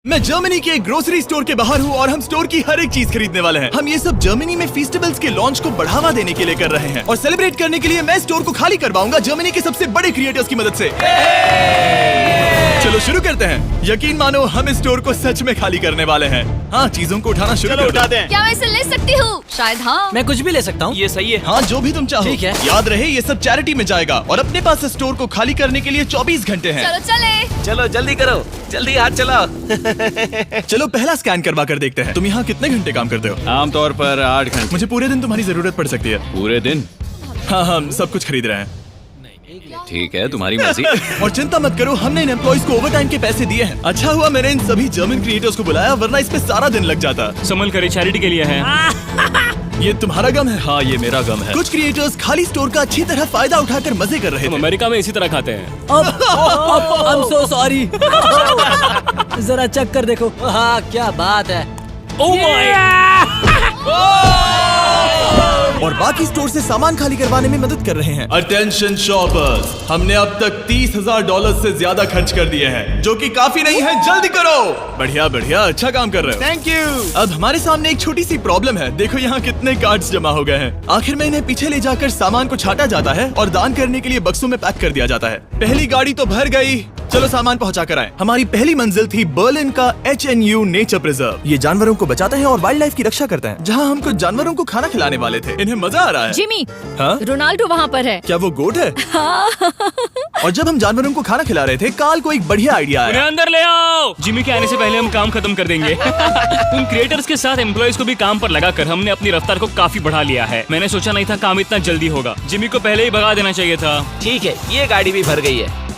मैं जर्मनी के एक ग्रोसरी स्टोर के बाहर हूँ और हम स्टोर की हर एक चीज खरीदने वाले हैं। हम ये सब जर्मनी में फेस्टिवल्स के लॉन्च को बढ़ावा देने के लिए कर रहे हैं और सेलिब्रेट करने के लिए मैं स्टोर को खाली करवाऊंगा जर्मनी के सबसे बड़े क्रिएटर्स की मदद से। चलो शुरू करते हैं। यकीन मानो हम इस स्टोर को सच में खाली करने वाले हैं। हाँ, चीजों को उठाना शुरू कर उठाते हैं। क्या मैं इसे ले सकती हूँ? शायद हाँ। मैं कुछ भी ले सकता हूँ। ये सही है। हाँ, जो भी तुम चाहो। ठीक है। याद रहे ये सब चैरिटी में जाएगा और अपने पास इस स्टोर को खाली करने के लिए 24 घंटे हैं। चलो चले। चलो जल्दी करो, जल्दी हाथ चलाओ। चलो पहला स्कैन करवा कर देखते हैं। तुम यहाँ कितने घंटे काम करते हो? आमतौर पर 8 घंटे। मुझे पूरे दिन तुम्हारी जरूरत पड़ सकती है। पूरे दिन? हाँ, हम सब कुछ खरीद रहे हैं। ठीक है, तुम्हारी मर्जी। और चिंता मत करो, हमने इन एम्प्लॉइज को ओवरटाइम के पैसे दिए हैं। अच्छा हुआ मैंने इन सभी जर्मन क्रिएटर्स को बुलाया, वरना इस पे सारा दिन लग जाता। संभल कर चैरिटी के लिए है। ये तुम्हारा गम है? हाँ, ये मेरा गम है। कुछ क्रिएटर्स खाली स्टोर का अच्छी तरह फायदा उठाकर मजे कर रहे हम थे। अमेरिका में इसी तरह खाते हैं। I'm so sorry। जरा चेक कर देखो। हाँ, क्या बात है। Oh my! और बाकी स्टोर से सामान खाली करवाने में मदद कर रहे हैं। अटेंशन शॉपर्स, हमने अब तक $30,000 से ज्यादा खर्च कर दिए हैं, जो कि काफी नहीं है। जल्दी करो। बढ़िया बढ़िया, अच्छा काम कर रहे हो। Thank you. अब हमारे सामने एक छोटी सी प्रॉब्लम है। देखो यहाँ कितने कार्ड्स जमा हो गए हैं। आखिर में इन्हें पीछे ले जाकर सामान को छाटा जाता है और दान करने के लिए बक्सों में पैक कर दिया जाता है। पहली गाड़ी तो भर गई, चलो सामान पहुंचा कर आए। हमारी पहली मंजिल थी बर्लिन का HNU नेचर प्रिजर्व। ये जानवरों को बचाते हैं और वाइल्ड लाइफ की रक्षा करते हैं, जहाँ हम कुछ जानवरों को खाना खिलाने वाले थे। इन्हें मजा आ रहा है। जिमी, हाँ? रोनाल्डो वहाँ पर है। क्या वो गोट है? और जब हम जानवरों को खाना खिला रहे थे, काल को एक बढ़िया आइडिया उन्हें आया। अंदर ले आओ। जिमी के आने से पहले हम काम खत्म कर देंगे। उन क्रिएटर्स के साथ एम्प्लॉइज को भी काम पर लगाकर हमने अपनी रफ्तार को काफी बढ़ा लिया है। मैंने सोचा नहीं था काम इतना जल्दी होगा। जिमी को पहले ही भगा देना चाहिए था। ठीक है, ये गाड़ी भी भर गई है।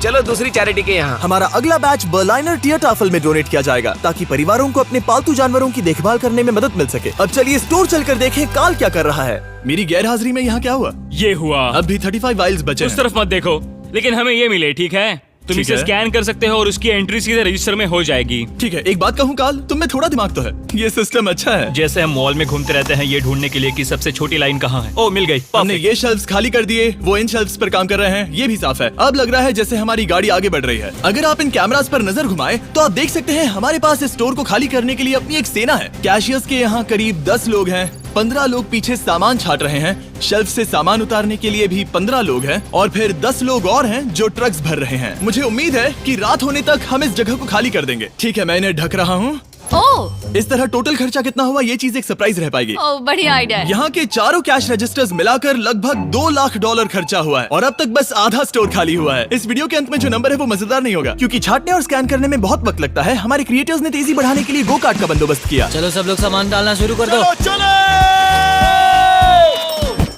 चलो दूसरी चैरिटी के यहाँ। हमारा अगला बैच बर्लिनर टियरटाफल में डोनेट किया जाएगा, ताकि परिवारों को अपने पालतू जानवरों की देखभाल करने में मदद मिल सके। अब चलिए स्टोर चलकर देखें काल क्या कर रहा है। मेरी गैर हाजिरी में यहाँ क्या हुआ? ये हुआ। अब भी 35 वाइल्स बचे उस हैं। तरफ मत देखो, लेकिन हमें ये मिले। ठीक है, तुम ठीक इसे है। स्कैन कर सकते हो और उसकी एंट्री सीधे रजिस्टर में हो जाएगी। ठीक है, एक बात कहूँ काल, तुम में थोड़ा दिमाग तो है। ये सिस्टम अच्छा है। जैसे हम मॉल में घूमते रहते हैं ये ढूंढने के लिए कि सबसे छोटी लाइन कहाँ है। ओ, मिल गई। हमने ये शेल्फ्स खाली कर दिए, वो इन शेल्फ्स पर काम कर रहे हैं। ये भी साफ है। अब लग रहा है जैसे हमारी गाड़ी आगे बढ़ रही है। अगर आप इन कैमरास पर नजर घुमाएं, तो आप देख सकते हैं हमारे पास इस स्टोर को खाली करने के लिए अपनी एक सेना है। कैशियर्स के यहाँ करीब 10 लोग हैं। 15 लोग पीछे सामान छाट रहे हैं। शेल्फ से सामान उतारने के लिए भी 15 लोग हैं और फिर 10 लोग और हैं जो ट्रक्स भर रहे हैं। मुझे उम्मीद है कि रात होने तक हम इस जगह को खाली कर देंगे। ठीक है, मैं इन्हें ढक रहा हूँ। ओह, इस तरह टोटल खर्चा कितना हुआ, ये चीज एक सरप्राइज रह पाएगी। ओह, बढ़िया आइडिया है। यहाँ के चारों कैश रजिस्टर्स मिलाकर लगभग $2 लाख खर्चा हुआ है और अब तक बस आधा स्टोर खाली हुआ है। इस वीडियो के अंत में जो नंबर है वो मजेदार नहीं होगा, क्योंकि छाटने और स्कैन करने में बहुत वक्त लगता है। हमारे क्रिएटर्स ने तेजी बढ़ाने के लिए गो कार्ट का बंदोबस्त किया। चलो सब लोग सामान डालना शुरू कर दो।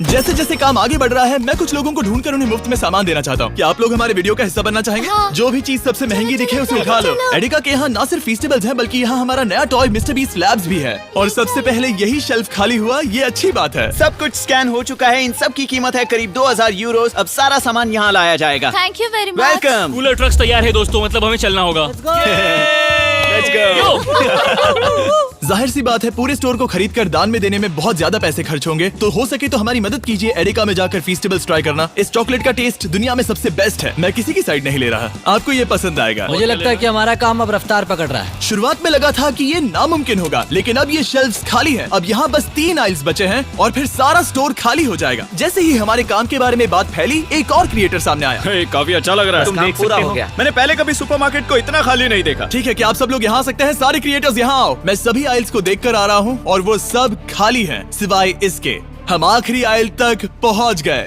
जैसे जैसे काम आगे बढ़ रहा है, मैं कुछ लोगों को ढूंढकर उन्हें मुफ्त में सामान देना चाहता हूँ। क्या आप लोग हमारे वीडियो का हिस्सा बनना चाहेंगे? हाँ। जो भी चीज सबसे महंगी दिखे उसे उठा लो। एडिका के यहाँ न सिर्फ फेस्टिवल्स हैं, बल्कि यहाँ हमारा नया टॉय मिस्टर बीस्ट लैब्स भी है। और सबसे पहले यही शेल्फ खाली हुआ, ये अच्छी बात है। सब कुछ स्कैन हो चुका है। इन सब की कीमत है करीब 2000 यूरोस। अब सारा सामान यहाँ लाया जाएगा। Thank you very much. Welcome. Cooler trucks तैयार है दोस्तों, मतलब हमें चलना होगा। Let's go. जाहिर सी बात है, पूरे स्टोर को खरीद कर दान में देने में बहुत ज्यादा पैसे खर्च होंगे, तो हो सके तो हमारी मदद कीजिए। एडिका में जाकर फेस्टिवल्स ट्राई करना। इस चॉकलेट का टेस्ट दुनिया में सबसे बेस्ट है। मैं किसी की साइड नहीं ले रहा, आपको ये पसंद आएगा। मुझे लगता है कि हमारा काम अब रफ्तार पकड़ रहा है। शुरुआत में लगा था कि ये नामुमकिन होगा, लेकिन अब ये शेल्फ्स खाली हैं। अब यहाँ बस 3 आइल्स बचे हैं और फिर सारा स्टोर खाली हो जाएगा। जैसे ही हमारे काम के बारे में बात फैली, एक और क्रिएटर सामने आया। काफी अच्छा लग रहा है। तुम देख पूरा हो गया। मैंने पहले कभी सुपरमार्केट को इतना खाली नहीं देखा। ठीक है, क्या आप सब लोग यहाँ आ सकते हैं? सारे क्रिएटर्स यहाँ आओ। मैं सभी आइल्स को देखकर आ रहा हूँ और वो सब खाली हैं, सिवाय इसके। हम आखिरी आइल तक पहुँच गए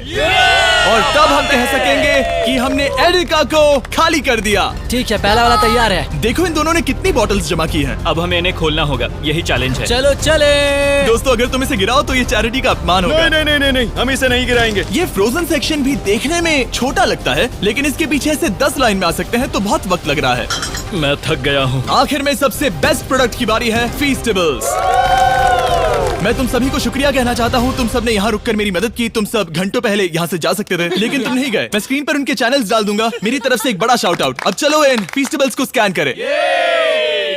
और तब हम कह सकेंगे कि हमने एडिका को खाली कर दिया। ठीक है, पहला वाला तैयार है। देखो इन दोनों ने कितनी बॉटल्स जमा की हैं। अब हमें इन्हें खोलना होगा, यही चैलेंज है। चलो चले। दोस्तों, अगर तुम इसे गिराओ तो ये चैरिटी का अपमान होगा। नहीं, हम इसे नहीं गिराएंगे। ये फ्रोजन सेक्शन भी देखने में छोटा लगता है, लेकिन इसके पीछे से 10 लाइन में आ सकते हैं, तो बहुत वक्त लग रहा है। मैं थक गया हूँ। आखिर में सबसे बेस्ट प्रोडक्ट की बारी है, फेस्टिवल्स। मैं तुम सभी को शुक्रिया कहना चाहता हूँ। तुम सब ने यहाँ रुककर मेरी मदद की। तुम सब घंटों पहले यहाँ से जा सकते थे, लेकिन तुम नहीं गए। मैं स्क्रीन पर उनके चैनल्स डाल दूंगा। मेरी तरफ से एक बड़ा शाउट आउट। अब चलो इन फेस्टिवल्स को स्कैन करें।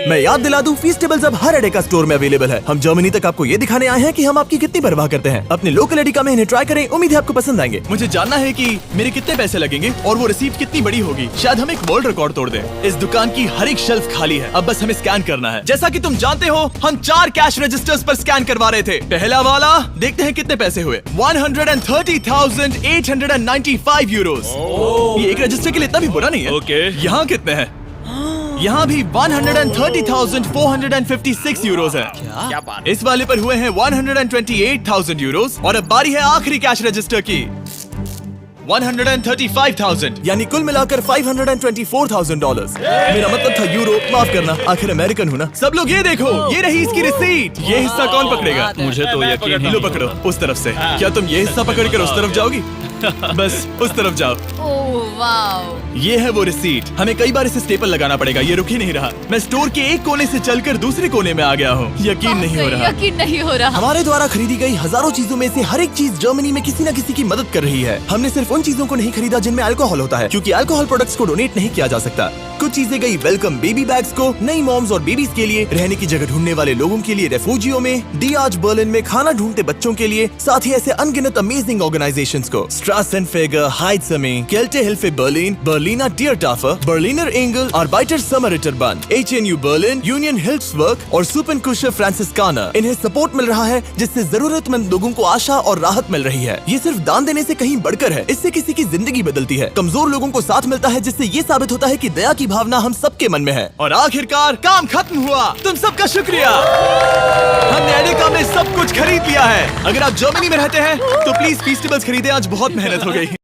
मैं याद दिला दूं, फीस्टेबल्स अब हर एडेका स्टोर में अवेलेबल है। हम जर्मनी तक आपको ये दिखाने आए हैं कि हम आपकी कितनी परवाह करते हैं। अपने लोकल एडेका में इन्हें ट्राई करें, उम्मीद है आपको पसंद आएंगे। मुझे जानना है कि मेरे कितने पैसे लगेंगे और वो रिसीप्ट कितनी बड़ी होगी। शायद हम एक वर्ल्ड रिकॉर्ड तोड़ दें। इस दुकान की हर एक शेल्फ खाली है, अब बस हमें स्कैन करना है। जैसा कि तुम जानते हो, हम 4 कैश रजिस्टर्स पर स्कैन करवा रहे थे। पहला वाला, देखते हैं कितने पैसे हुए। 130,895 यूरोस। ये एक रजिस्टर के लिए इतना भी बुरा नहीं है। ओके। यहाँ कितने हैं? यहाँ भी 130,456 यूरोस है। क्या बात। इस वाले पर हुए हैं 128,000 यूरोस। और अब बारी है आखिरी कैश रजिस्टर की, 135,000, यानी कुल मिलाकर $524,000। मेरा मतलब था यूरो, माफ करना, आखिर अमेरिकन हूँ ना। सब लोग ये देखो, ये रही इसकी रिसीट। ये हिस्सा कौन पकड़ेगा? मुझे तो यकीन लो नहीं। पकड़ो, उस तरफ से। क्या तुम ये हिस्सा पकड़कर उस तरफ जाओगी? बस उस तरफ जाओ। Oh wow. ये है वो रिसीट। हमें कई बार इसे स्टेपल लगाना पड़ेगा, ये रुक ही नहीं रहा। मैं स्टोर के एक कोने से चलकर दूसरे कोने में आ गया हूँ। यकीन नहीं हो रहा। यकीन नहीं हो रहा। हमारे द्वारा खरीदी गई हजारों चीजों में से हर एक चीज जर्मनी में किसी न किसी की मदद कर रही है। हमने सिर्फ उन चीजों को नहीं खरीदा जिनमें अल्कोहल होता है, क्योंकि अल्कोहल प्रोडक्ट्स को डोनेट नहीं किया जा सकता। कुछ चीजें गई वेलकम बेबी बैग्स को, नई मॉम्स और बेबीज के लिए, रहने की जगह ढूंढने वाले लोगों के लिए रेफ्यूजियों में, डियाज बर्लिन में खाना ढूंढते बच्चों के लिए, साथ ही ऐसे अनगिनत अमेजिंग ऑर्गेनाइजेशंस को, स्ट्रासेनफेगर, हाइट्समे, केल्टे हिल्फे बर्लिन, बर्लिना टियरटाफर, बर्लिनर एंगल, आर्बाइटर समरिटरबंद, HNU बर्लिन, यूनियन हिल्फ्सबर्ग और सुपनकुशर फ्रांसिस्काना। इन्हें सपोर्ट मिल रहा है, जिससे जरूरतमंद लोगों को आशा और राहत मिल रही है। ये सिर्फ दान देने से कहीं बढ़कर है, इससे किसी की जिंदगी बदलती है। कमजोर लोगों को साथ मिलता है, जिससे ये साबित होता है कि दया की भावना हम सबके मन में है। और आखिरकार काम खत्म हुआ। तुम सबका शुक्रिया। हमने एडेका में सब कुछ खरीद लिया है। अगर आप जर्मनी में रहते हैं तो प्लीज फीस्टेबल्स खरीदें, आज बहुत मेहनत हो गई।